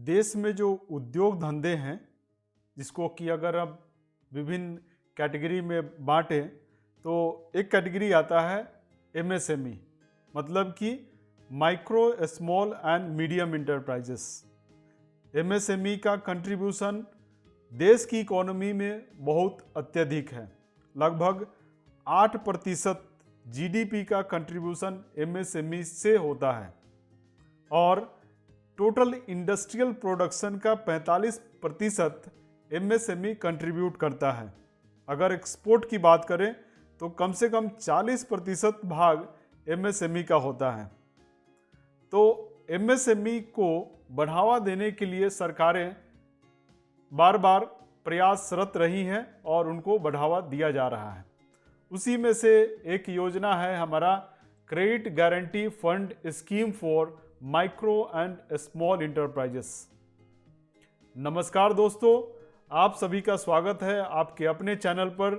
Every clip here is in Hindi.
देश में जो उद्योग धंधे हैं, जिसको कि अगर अब विभिन्न कैटेगरी में बांटें तो एक कैटेगरी आता है एमएसएमई, मतलब कि micro small and medium enterprises. MSME का कंट्रीब्यूशन देश की इकोनॉमी में बहुत अत्यधिक है। लगभग 8% जीडीपी का कंट्रीब्यूशन एमएसएमई से होता है और टोटल इंडस्ट्रियल प्रोडक्शन का 45% एमएसएमई कंट्रीब्यूट करता है। अगर एक्सपोर्ट की बात करें तो कम से कम 40% भाग एमएसएमई का होता है। तो एमएसएमई को बढ़ावा देने के लिए सरकारें बार बार प्रयासरत रही हैं और उनको बढ़ावा दिया जा रहा है। उसी में से एक योजना है हमारा credit guarantee fund scheme for micro and small enterprises. नमस्कार दोस्तों, आप सभी का स्वागत है आपके अपने चैनल पर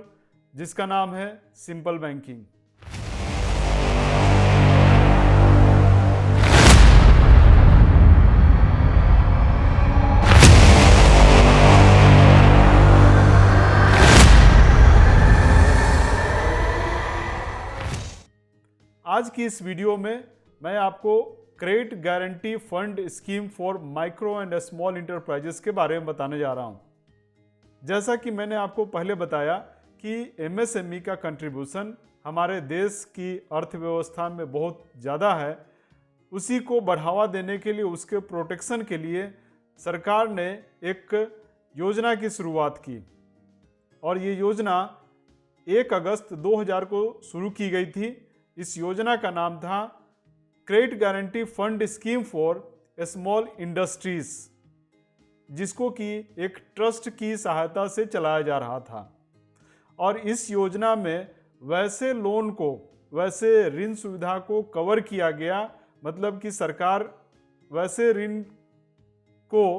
जिसका नाम है सिंपल बैंकिंग। आज की इस वीडियो में मैं आपको credit guarantee fund scheme for micro and small enterprises के बारे में बताने जा रहा हूं। जैसा कि मैंने आपको पहले बताया कि एमएसएमई का कंट्रीब्यूशन हमारे देश की अर्थव्यवस्था में बहुत ज़्यादा है। उसी को बढ़ावा देने के लिए, उसके प्रोटेक्शन के लिए सरकार ने एक योजना की शुरुआत की और ये योजना 1 अगस्त 2000 को शुरू की गई थी। इस योजना का नाम था credit guarantee fund scheme for small industries, जिसको कि एक ट्रस्ट की सहायता से चलाया जा रहा था। और इस योजना में वैसे लोन को, वैसे ऋण सुविधा को कवर किया गया, मतलब कि सरकार वैसे ऋण को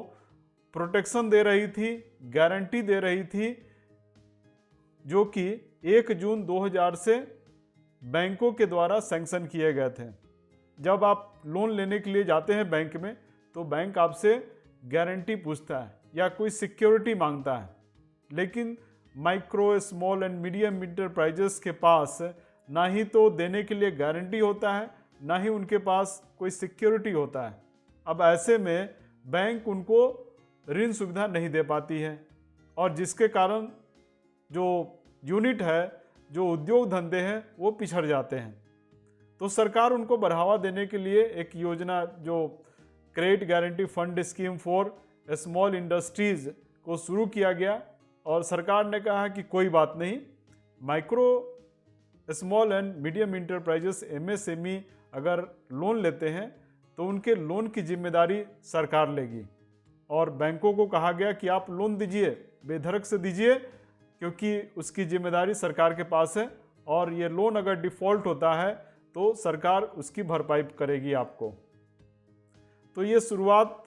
प्रोटेक्शन दे रही थी, गारंटी दे रही थी, जो कि 1 जून 2000 से बैंकों के द्वारा सैंक्शन किए गए थे। जब आप लोन लेने के लिए जाते हैं बैंक में तो बैंक आपसे गारंटी पूछता है या कोई सिक्योरिटी मांगता है, लेकिन micro small and medium enterprises के पास ना ही तो देने के लिए गारंटी होता है, ना ही उनके पास कोई सिक्योरिटी होता है। अब ऐसे में बैंक उनको ऋण सुविधा नहीं दे पाती है और जिसके कारण जो यूनिट है, जो उद्योग धंधे हैं, वो पिछड़ जाते हैं। तो सरकार उनको बढ़ावा देने के लिए एक योजना, जो credit guarantee fund scheme for small industries को शुरू किया गया और सरकार ने कहा कि कोई बात नहीं, micro small and medium enterprises MSME अगर लोन लेते हैं तो उनके लोन की जिम्मेदारी सरकार लेगी। और बैंकों को कहा गया कि आप लोन दीजिए, बेधड़क से दीजिए, क्योंकि उसकी जिम्मेदारी सरकार के पास है और ये लोन अगर डिफ़ॉल्ट होता है तो सरकार उसकी भरपाई करेगी आपको। तो ये शुरुआत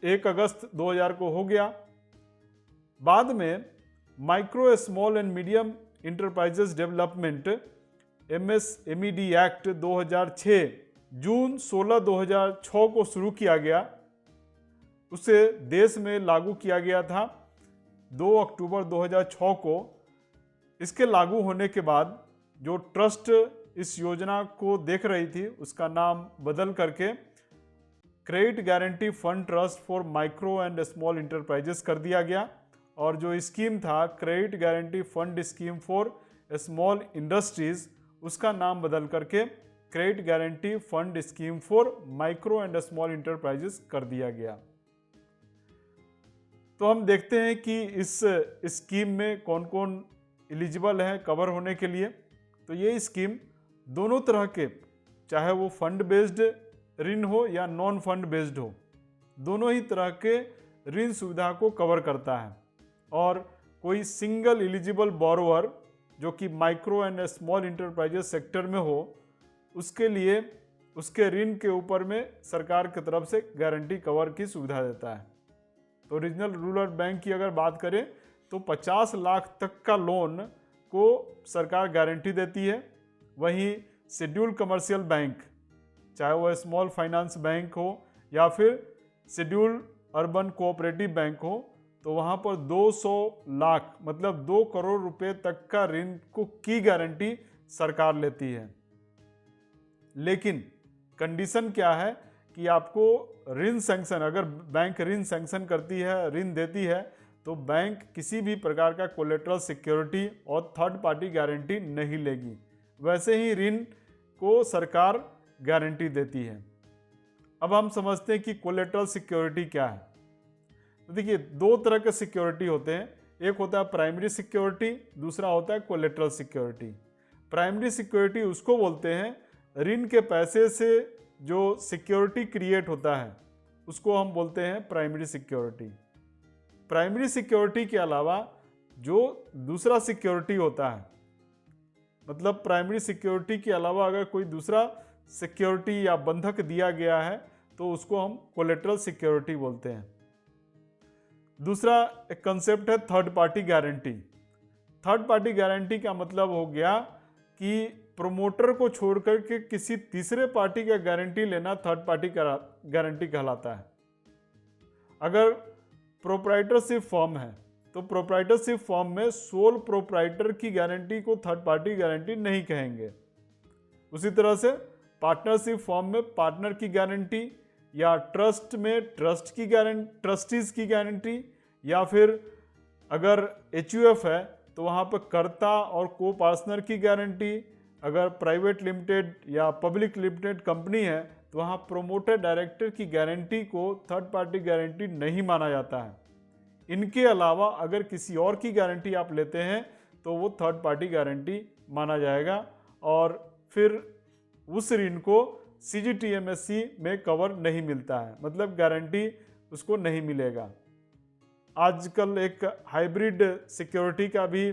1 अगस्त 2000 को हो गया। बाद में micro small and medium enterprises development MSMED act 2006 जून 16 2006 को शुरू किया गया। उसे देश में लागू किया गया था 2 अक्टूबर 2006 को। इसके लागू होने के बाद जो ट्रस्ट इस योजना को देख रही थी, उसका नाम बदल करके credit guarantee fund trust for micro and small enterprises कर दिया गया। और जो स्कीम था credit guarantee fund scheme for small industries, उसका नाम बदल करके credit guarantee fund scheme for micro and small enterprises कर दिया गया। तो हम देखते हैं कि इस स्कीम में कौन कौन एलिजिबल है कवर होने के लिए। तो ये स्कीम दोनों तरह के, चाहे वो फंड बेस्ड ऋण हो या नॉन फंड बेस्ड हो, दोनों ही तरह के ऋण सुविधा को कवर करता है। और कोई सिंगल एलिजिबल बोरोवर जो कि micro and small enterprises sector में हो, उसके लिए उसके ऋण के ऊपर में सरकार की तरफ से गारंटी कवर की सुविधा देता है। तो रीजनल रूरल बैंक की अगर बात करें तो 50 लाख तक का लोन को सरकार गारंटी देती है। वहीं शेड्यूल कमर्शियल बैंक, चाहे वह स्मॉल फाइनेंस बैंक हो या फिर शेड्यूल अर्बन कोऑपरेटिव बैंक हो तो वहाँ पर 200 लाख मतलब 2 करोड़ रुपए तक का ऋण की गारंटी सरकार लेती है। लेकिन कंडीशन क्या है कि आपको ऋण सैंक्शन, अगर बैंक ऋण सैंक्शन करती है, ऋण देती है, तो बैंक किसी भी प्रकार का कोलेटरल सिक्योरिटी और थर्ड पार्टी गारंटी नहीं लेगी। वैसे ही ऋण को सरकार गारंटी देती है। अब हम समझते हैं कि कोलेटरल सिक्योरिटी क्या है। तो देखिए, दो तरह के सिक्योरिटी होते हैं। एक होता है प्राइमरी सिक्योरिटी, दूसरा होता है कोलेटरल सिक्योरिटी। प्राइमरी सिक्योरिटी उसको बोलते हैं ऋण के पैसे से जो सिक्योरिटी क्रिएट होता है उसको हम बोलते हैं प्राइमरी सिक्योरिटी। प्राइमरी सिक्योरिटी के अलावा जो दूसरा सिक्योरिटी होता है, मतलब प्राइमरी सिक्योरिटी के अलावा अगर कोई दूसरा सिक्योरिटी या बंधक दिया गया है तो उसको हम कोलेटरल सिक्योरिटी बोलते हैं। दूसरा एक कंसेप्ट है third party guarantee. Third party guarantee का मतलब हो गया कि प्रोमोटर को छोड़कर के किसी तीसरे पार्टी का गारंटी लेना थर्ड पार्टी गारंटी कहलाता है। अगर प्रोप्राइटरशिप फॉर्म है तो प्रोप्राइटरशिप फॉर्म में सोल प्रोप्राइटर की गारंटी को थर्ड पार्टी गारंटी नहीं कहेंगे। उसी तरह से पार्टनरशिप फॉर्म में पार्टनर की गारंटी, या ट्रस्ट में ट्रस्ट की गारंटी, ट्रस्टीज की गारंटी, या फिर अगर एचयूएफ है तो वहाँ पर कर्ता और को पार्टनर की गारंटी। अगर प्राइवेट लिमिटेड या पब्लिक लिमिटेड कंपनी है तो वहाँ प्रोमोटर डायरेक्टर की गारंटी को थर्ड पार्टी गारंटी नहीं माना जाता है। इनके अलावा अगर किसी और की गारंटी आप लेते हैं तो वो थर्ड पार्टी गारंटी माना जाएगा और फिर उस ऋण को CGTMSE में कवर नहीं मिलता है, मतलब गारंटी उसको नहीं मिलेगा। आजकल एक हाइब्रिड सिक्योरिटी का भी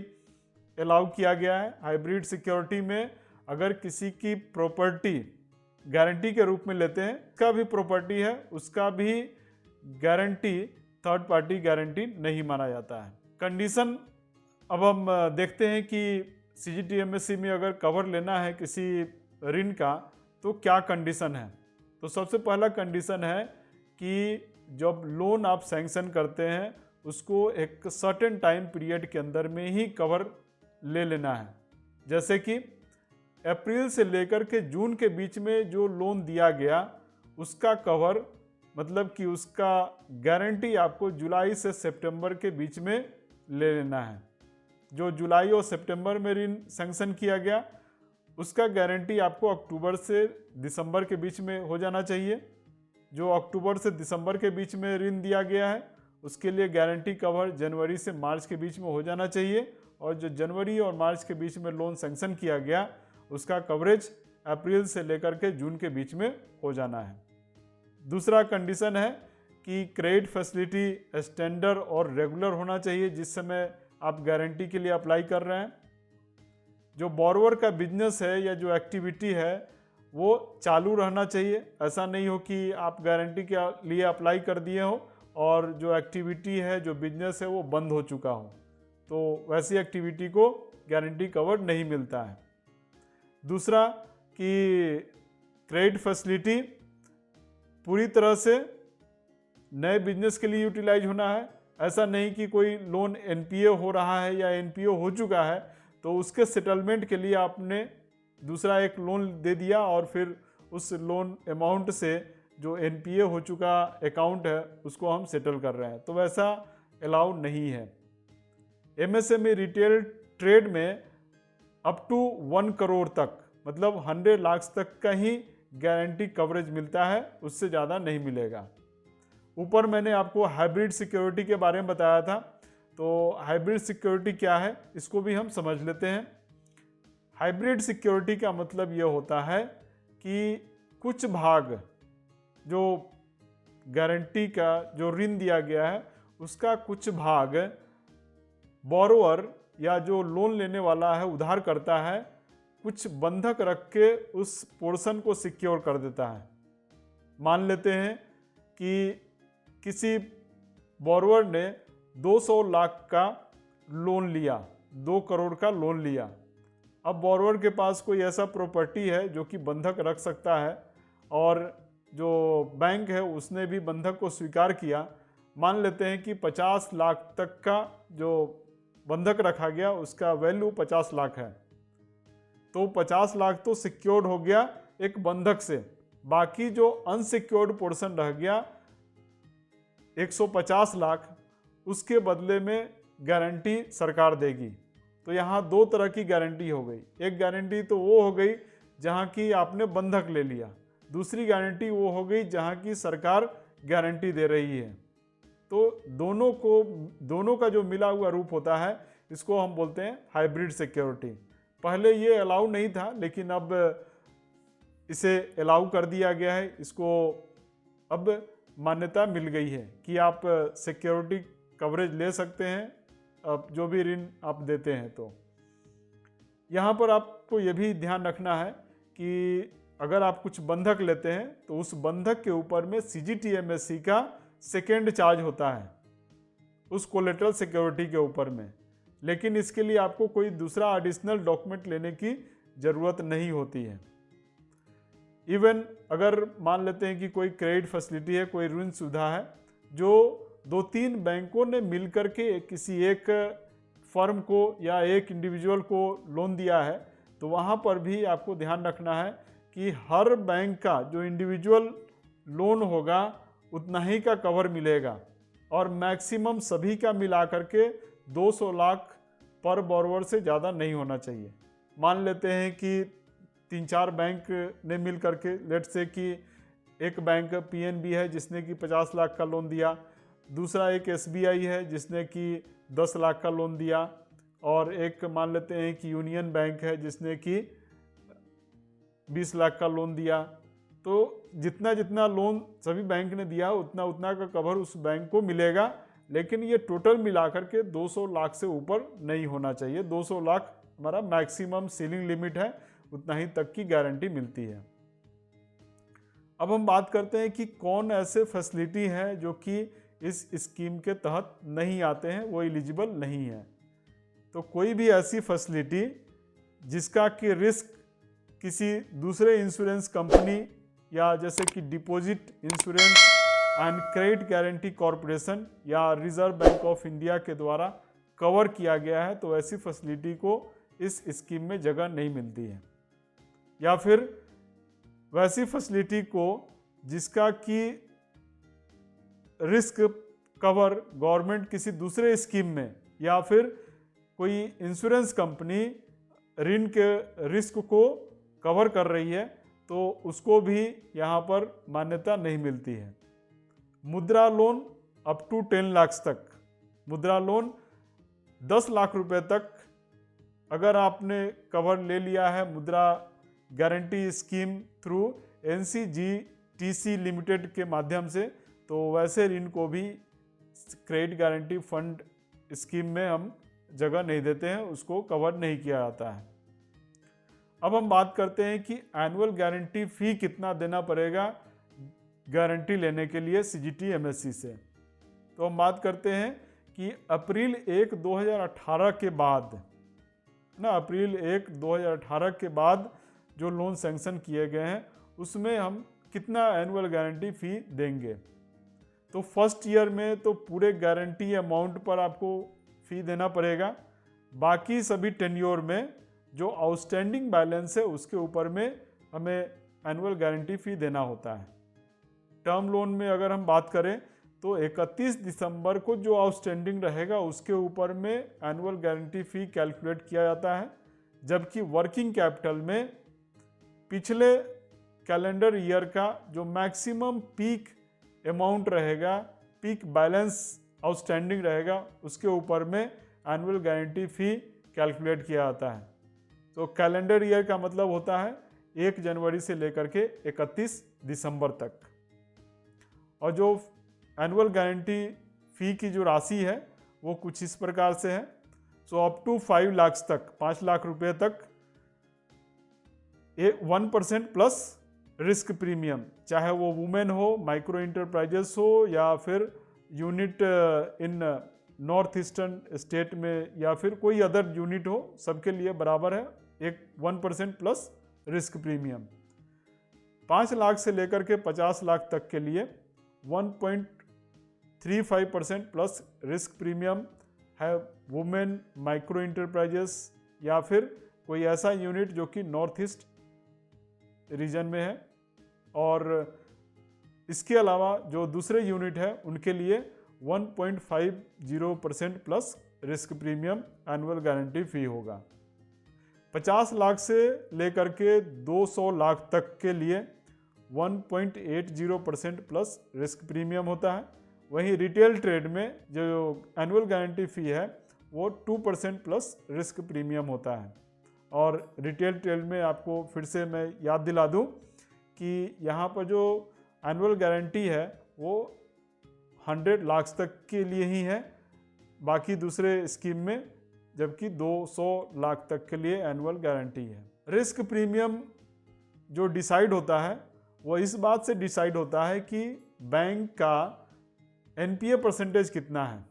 अलाउ किया गया है। हाइब्रिड सिक्योरिटी में अगर किसी की प्रॉपर्टी गारंटी के रूप में लेते हैं, उसका भी प्रॉपर्टी है, उसका भी गारंटी थर्ड पार्टी गारंटी नहीं माना जाता है। कंडीशन अब हम देखते हैं कि CGTMSE में अगर कवर लेना है किसी ऋण का तो क्या कंडीशन है। तो सबसे पहला कंडीशन है कि जब लोन आप सैंक्शन करते हैं उसको एक सर्टेन टाइम पीरियड के अंदर में ही कवर ले लेना है। जैसे कि अप्रैल से लेकर के जून के बीच में जो लोन दिया गया उसका कवर, मतलब कि उसका गारंटी आपको जुलाई से सितंबर के बीच में ले लेना है। जो जुलाई और सितंबर में ऋण सैंक्शन किया गया उसका गारंटी आपको अक्टूबर से दिसंबर के बीच में हो जाना चाहिए। जो अक्टूबर से दिसंबर के बीच में ऋण दिया गया है उसके लिए गारंटी कवर जनवरी से मार्च के बीच में हो जाना चाहिए, और जो जनवरी और मार्च के बीच में लोन सैंक्शन किया गया उसका कवरेज अप्रैल से लेकर के जून के बीच में हो जाना है। दूसरा कंडीशन है कि क्रेडिट फैसिलिटी स्टैंडर्ड और रेगुलर होना चाहिए जिस समय आप गारंटी के लिए अप्लाई कर रहे हैं। जो बोरोवर का बिजनेस है या जो एक्टिविटी है वो चालू रहना चाहिए। ऐसा नहीं हो कि आप गारंटी के लिए अप्लाई कर दिए हो और जो एक्टिविटी है, जो बिजनेस है वो बंद हो चुका हो, तो वैसी एक्टिविटी को गारंटी कवर नहीं मिलता है। दूसरा कि क्रेडिट फैसिलिटी पूरी तरह से नए बिजनेस के लिए यूटिलाइज होना है। ऐसा नहीं कि कोई लोन NPA हो रहा है या NPO हो चुका है तो उसके सेटलमेंट के लिए आपने दूसरा एक लोन दे दिया और फिर उस लोन अमाउंट से जो NPA हो चुका अकाउंट है उसको हम सेटल कर रहे हैं, तो वैसा अलाउ नहीं है। MSME रिटेल ट्रेड में अप टू 1 करोड़ तक, मतलब 100 लाख तक का ही गारंटी कवरेज मिलता है, उससे ज़्यादा नहीं मिलेगा। ऊपर मैंने आपको हाइब्रिड सिक्योरिटी के बारे में बताया था, तो हाइब्रिड सिक्योरिटी क्या है इसको भी हम समझ लेते हैं। हाइब्रिड सिक्योरिटी का मतलब ये होता है कि कुछ भाग जो गारंटी का जो ऋण दिया गया है उसका कुछ भाग बोरोवर या जो लोन लेने वाला है, उधार करता है, कुछ बंधक रख के उस पोर्शन को सिक्योर कर देता है। मान लेते हैं कि किसी बोरोवर ने 200 लाख का लोन लिया, 2 करोड़ का लोन लिया। अब बोरोवर के पास कोई ऐसा प्रॉपर्टी है जो कि बंधक रख सकता है और जो बैंक है उसने भी बंधक को स्वीकार किया, मान लेते हैं कि 50 लाख तक का जो बंधक रखा गया उसका वैल्यू 50 लाख है, तो 50 लाख तो सिक्योर्ड हो गया एक बंधक से, बाकी जो अनसिक्योर्ड पोर्शन रह गया 150 लाख, उसके बदले में गारंटी सरकार देगी। तो यहाँ दो तरह की गारंटी हो गई। एक गारंटी तो वो हो गई जहाँ की आपने बंधक ले लिया, दूसरी गारंटी वो हो गई जहाँ की सरकार गारंटी दे रही है। तो दोनों का जो मिला हुआ रूप होता है इसको हम बोलते हैं हाइब्रिड सिक्योरिटी। पहले ये अलाउ नहीं था, लेकिन अब इसे अलाउ कर दिया गया है, इसको अब मान्यता मिल गई है कि आप सिक्योरिटी कवरेज ले सकते हैं अब जो भी ऋण आप देते हैं। तो यहाँ पर आपको ये भी ध्यान रखना है कि अगर आप कुछ बंधक लेते हैं तो उस बंधक के ऊपर में CGTMSE का सेकेंड चार्ज होता है उस कोलेटरल सिक्योरिटी के ऊपर में, लेकिन इसके लिए आपको कोई दूसरा एडिशनल डॉक्यूमेंट लेने की ज़रूरत नहीं होती है। इवन अगर मान लेते हैं कि कोई क्रेडिट फैसिलिटी है, कोई ऋण सुविधा है जो 2-3 बैंकों ने मिलकर के किसी एक फर्म को या एक इंडिविजुअल को लोन दिया है, तो वहाँ पर भी आपको ध्यान रखना है कि हर बैंक का जो इंडिविजुअल लोन होगा उतना ही का कवर मिलेगा, और मैक्सिमम सभी का मिला करके 200 लाख पर बोरोवर से ज़्यादा नहीं होना चाहिए। मान लेते हैं कि 3-4 बैंक ने मिल करके, लेट से कि एक बैंक PNB है जिसने कि 50 लाख का लोन दिया, दूसरा एक SBI है जिसने कि 10 लाख का लोन दिया, और एक मान लेते हैं कि यूनियन बैंक है जिसने कि 20 लाख का लोन दिया। तो जितना जितना लोन सभी बैंक ने दिया उतना उतना का कवर उस बैंक को मिलेगा, लेकिन ये टोटल मिलाकर के 200 लाख से ऊपर नहीं होना चाहिए। 200 लाख हमारा मैक्सिमम सीलिंग लिमिट है, उतना ही तक की गारंटी मिलती है। अब हम बात करते हैं कि कौन ऐसे फैसिलिटी हैं जो कि इस स्कीम के तहत नहीं आते हैं, वो एलिजिबल नहीं है। तो कोई भी ऐसी फैसिलिटी जिसका कि रिस्क किसी दूसरे इंश्योरेंस कंपनी या जैसे कि deposit insurance and credit guarantee corporation या रिजर्व बैंक ऑफ इंडिया के द्वारा कवर किया गया है, तो ऐसी फैसिलिटी को इस स्कीम में जगह नहीं मिलती है। या फिर वैसी फैसिलिटी को जिसका कि रिस्क कवर गवर्नमेंट किसी दूसरे स्कीम में या फिर कोई इंश्योरेंस कंपनी ऋण के रिस्क को कवर कर रही है, तो उसको भी यहाँ पर मान्यता नहीं मिलती है। मुद्रा लोन अप टू 10 लाख तक, मुद्रा लोन 10 लाख रुपए तक अगर आपने कवर ले लिया है मुद्रा guarantee scheme through NCGTC limited के माध्यम से, तो वैसे ऋण को भी क्रेडिट गारंटी फंड स्कीम में हम जगह नहीं देते हैं, उसको कवर नहीं किया जाता है। अब हम बात करते हैं कि एनुअल गारंटी फी कितना देना पड़ेगा गारंटी लेने के लिए CGTMSE से। तो हम बात करते हैं कि अप्रैल 1, 2018 के बाद अप्रैल 1, 2018 के बाद जो लोन सैंक्शन किए गए हैं उसमें हम कितना एनुअल गारंटी फ़ी देंगे। तो फर्स्ट ईयर में तो पूरे गारंटी अमाउंट पर आपको फ़ी देना पड़ेगा, बाकी सभी टेन्योर में जो आउटस्टैंडिंग बैलेंस है उसके ऊपर में हमें एनुअल गारंटी फ़ी देना होता है। टर्म लोन में अगर हम बात करें तो 31 दिसंबर को जो आउटस्टैंडिंग रहेगा उसके ऊपर में एनुअल गारंटी फ़ी कैलकुलेट किया जाता है, जबकि वर्किंग कैपिटल में पिछले कैलेंडर ईयर का जो मैक्सिमम पीक अमाउंट रहेगा, पीक बैलेंस आउटस्टैंडिंग रहेगा, उसके ऊपर में एनुअल गारंटी फ़ी कैलकुलेट किया जाता है। तो कैलेंडर ईयर का मतलब होता है 1 जनवरी से लेकर के 31 दिसंबर तक। और जो एनुअल गारंटी फ़ी की जो राशि है वो कुछ इस प्रकार से है। सो अप टू 5 लाख तक, 5 लाख रुपए तक 1% प्लस रिस्क प्रीमियम, चाहे वो वुमेन हो, माइक्रो इंटरप्राइजेस हो या फिर unit in north eastern state में या फिर कोई अदर यूनिट हो, सबके लिए बराबर है एक 1% प्लस रिस्क प्रीमियम। 5 लाख से लेकर के 50 लाख तक के लिए 1.35% प्लस रिस्क प्रीमियम है वुमेन माइक्रो इंटरप्राइजेस या फिर कोई ऐसा यूनिट जो कि नॉर्थ ईस्ट रीजन में है। और इसके अलावा जो दूसरे यूनिट है उनके लिए 1.50% plus risk premium annual guarantee fee होगा। 50 लाख से लेकर के 200 लाख तक के लिए 1.80% प्लस रिस्क प्रीमियम होता है। वहीं रिटेल ट्रेड में जो एनुअल गारंटी फ़ी है वो 2% प्लस रिस्क प्रीमियम होता है। और रिटेल ट्रेड में आपको फिर से मैं याद दिला दूं कि यहाँ पर जो एनुअल गारंटी है वो 100 लाख तक के लिए ही है, बाकी दूसरे स्कीम में जबकि 200 लाख तक के लिए एनुअल गारंटी है। रिस्क प्रीमियम जो डिसाइड होता है वो इस बात से डिसाइड होता है कि बैंक का एनपीए परसेंटेज कितना है,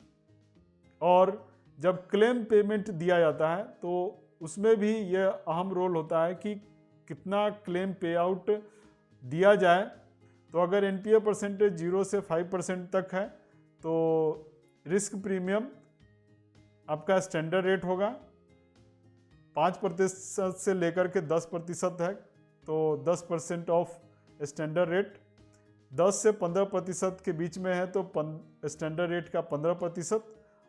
और जब क्लेम पेमेंट दिया जाता है तो उसमें भी यह अहम रोल होता है कि कितना क्लेम पे आउट दिया जाए। तो अगर एनपीए परसेंटेज 0 से 5% तक है तो रिस्क प्रीमियम आपका स्टैंडर्ड रेट होगा। 5% से लेकर के 10% है तो 10% ऑफ स्टैंडर्ड रेट। 10 से 15% के बीच में है तो स्टैंडर्ड रेट का 15%,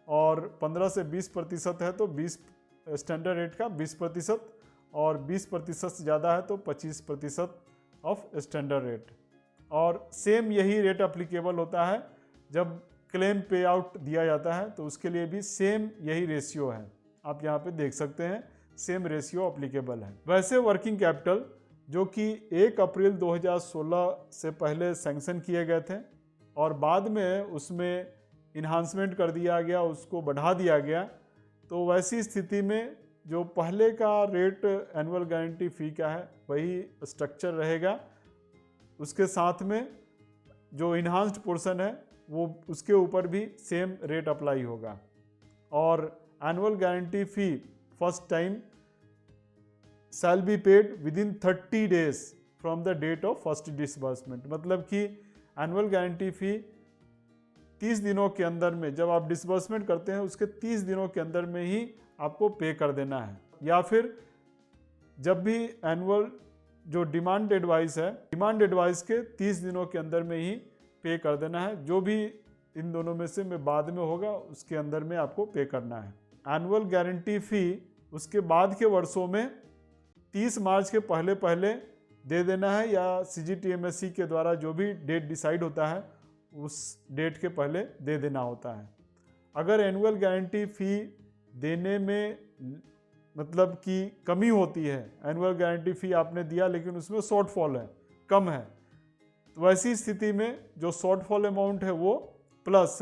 और 15 से 20% है तो 20 स्टैंडर्ड रेट का 20%, और 20% से ज़्यादा है तो 25% ऑफ स्टैंडर्ड रेट। और सेम यही रेट अप्लीकेबल होता है जब क्लेम पे आउट दिया जाता है, तो उसके लिए भी सेम यही रेशियो है। आप यहाँ पे देख सकते हैं सेम रेशियो अप्लीकेबल है। वैसे वर्किंग कैपिटल जो कि 1 अप्रैल 2016 से पहले सैंक्शन किए गए थे और बाद में उसमें इन्हांसमेंट कर दिया गया, उसको बढ़ा दिया गया, तो वैसी स्थिति में जो पहले का रेट एनुअल गारंटी फ़ी का है वही स्ट्रक्चर रहेगा। उसके साथ में जो इन्हांस्ड पोर्शन है वो उसके ऊपर भी सेम रेट अप्लाई होगा। और annual guarantee fee first time shall be paid within 30 days from the date of first disbursement. मतलब कि एनुअल गारंटी फ़ी 30 दिनों के अंदर में, जब आप डिसबर्समेंट करते हैं उसके 30 दिनों के अंदर में ही आपको पे कर देना है, या फिर जब भी एनुअल जो डिमांड एडवाइस है, डिमांड एडवाइस के 30 दिनों के अंदर में ही पे कर देना है। जो भी इन दोनों में से में बाद में होगा उसके अंदर में आपको पे करना है। एनुअल गारंटी फ़ी उसके बाद के वर्षों में 30 मार्च के पहले पहले दे देना है, या सीजीटीएमएससी के द्वारा जो भी डेट डिसाइड होता है उस डेट के पहले दे देना होता है। अगर एनुअल गारंटी फ़ी देने में मतलब कि कमी होती है, एनुअल गारंटी फ़ी आपने दिया लेकिन उसमें शॉर्टफॉल है, कम है, तो वैसी स्थिति में जो शॉर्टफॉल अमाउंट है वो प्लस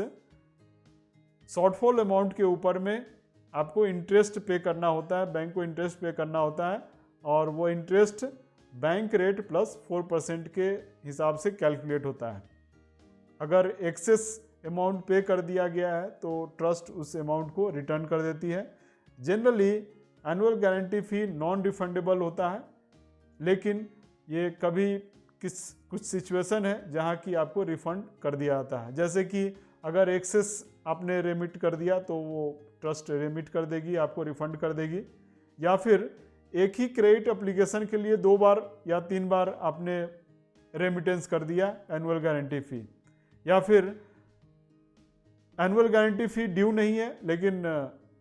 शॉर्टफॉल अमाउंट के ऊपर में आपको इंटरेस्ट पे करना होता है, बैंक को इंटरेस्ट पे करना होता है, और वो इंटरेस्ट बैंक रेट प्लस 4% के हिसाब से कैलकुलेट होता है। अगर एक्सेस अमाउंट पे कर दिया गया है तो ट्रस्ट उस अमाउंट को रिटर्न कर देती है। जनरली एनुअल गारंटी फ़ी नॉन रिफंडेबल होता है, लेकिन ये कभी कुछ सिचुएशन है जहाँ की आपको रिफ़ंड कर दिया जाता है। जैसे कि अगर एक्सेस आपने रेमिट कर दिया तो वो ट्रस्ट रेमिट कर देगी, आपको रिफ़ंड कर देगी। या फिर एक ही क्रेडिट एप्लीकेशन के लिए 2 बार या 3 बार आपने रेमिटेंस कर दिया एनुअल गारंटी फ़ी, या फिर एनुअल गारंटी फ़ी ड्यू नहीं है लेकिन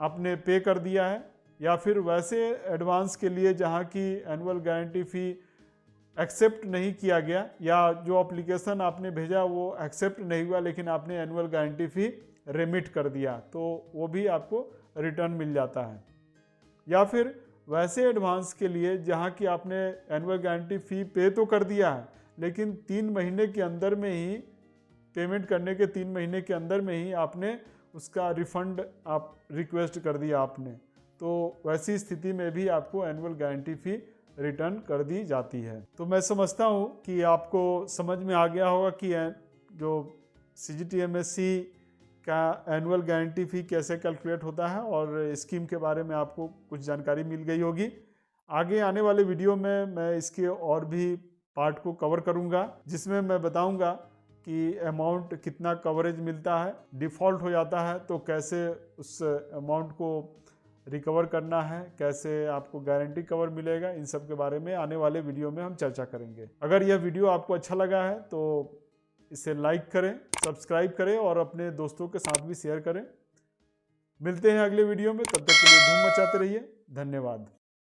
आपने पे कर दिया है, या फिर वैसे एडवांस के लिए जहाँ की एनुअल गारंटी फ़ी एक्सेप्ट नहीं किया गया, या जो एप्लीकेशन आपने भेजा वो एक्सेप्ट नहीं हुआ लेकिन आपने एनुअल गारंटी फ़ी रेमिट कर दिया, तो वो भी आपको रिटर्न मिल जाता है। या फिर वैसे एडवांस के लिए जहाँ की आपने एनुअल गारंटी फ़ी पे तो कर दिया है लेकिन 3 महीने के अंदर में ही, पेमेंट करने के 3 महीने के अंदर में ही आपने उसका रिफ़ंड आप रिक्वेस्ट कर दिया आपने, तो वैसी स्थिति में भी आपको एनुअल गारंटी फ़ी रिटर्न कर दी जाती है। तो मैं समझता हूँ कि आपको समझ में आ गया होगा कि जो सीजीटीएमएससी का एनुअल गारंटी फ़ी कैसे कैलकुलेट होता है, और स्कीम के बारे में आपको कुछ जानकारी मिल गई होगी। आगे आने वाले वीडियो में मैं इसके और भी पार्ट को कवर करूंगा, जिसमें मैं बताऊंगा कि अमाउंट कितना कवरेज मिलता है, डिफ़ॉल्ट हो जाता है तो कैसे उस अमाउंट को रिकवर करना है, कैसे आपको गारंटी कवर मिलेगा, इन सब के बारे में आने वाले वीडियो में हम चर्चा करेंगे। अगर यह वीडियो आपको अच्छा लगा है तो इसे लाइक करें, सब्सक्राइब करें और अपने दोस्तों के साथ भी शेयर करें। मिलते हैं अगले वीडियो में, तब तक के लिए धूम मचाते रहिए। धन्यवाद।